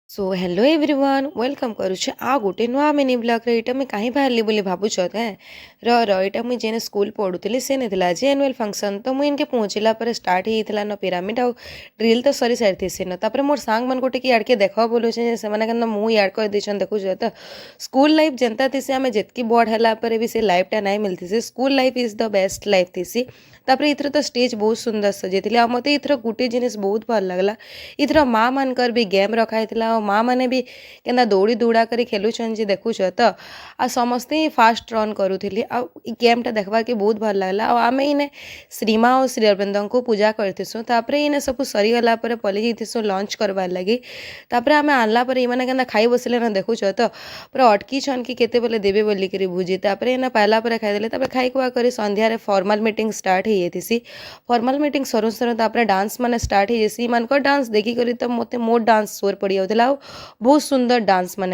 so hello everyone welcome करू आ गोटे नुआ मिनी ब्लॉग रे मैं कहीं बाहरली बोली भावुच रईटा मुझे जेने स्कूल पढ़ुली से नहीं आज एनुअल फंक्शन तो मुझे इनके पहुँचला पर स्टार्ट होता न पिरामिड आ ड्रिल तो सरी सारी थी न तापर मोर सांग मन गोटे कि याड़के देख बोलूँ से मुँह याड कर देछन देखुछ तो स्कूल लाइफ जनता थी आम जितकी बड़ है भी से लाइफटा नहीं मिलती से school life is the best life थी तापर इथर तो स्टेज बहुत सुंदर सजाई आ मत इथर गोटे जिनिस बहुत भल लगला इथर माँ मानकर भी गेम रखाई माँ मैंने भी केना दौड़ी दौड़ा कर खेलुन जे देखुच तो आ समस्ते ही फास्ट रन करूली आ गेमटा देखवा के बहुत भल लगला आम इने श्रीमा और श्री अरविंद को पूजा करतीसु इने सब सरीगला पलि जाइसु लंच करवार लगी आम आनला इमाने केना खाई बसले ना देखुच तो पूरा अटकी छन कि केते बेले देवे बोलिक भुजी इना पाला खाईदे खाई खुआ कर संध्यारे फॉर्मल मीटिंग स्टार्ट हो जाती फॉर्मल मीटिंग सरू सरू डांस माने स्टार्ट हो जासी मान डांस देखिक तो मत मोर डांस सोर पड़ जाऊला बहुत सुंदर डांस माने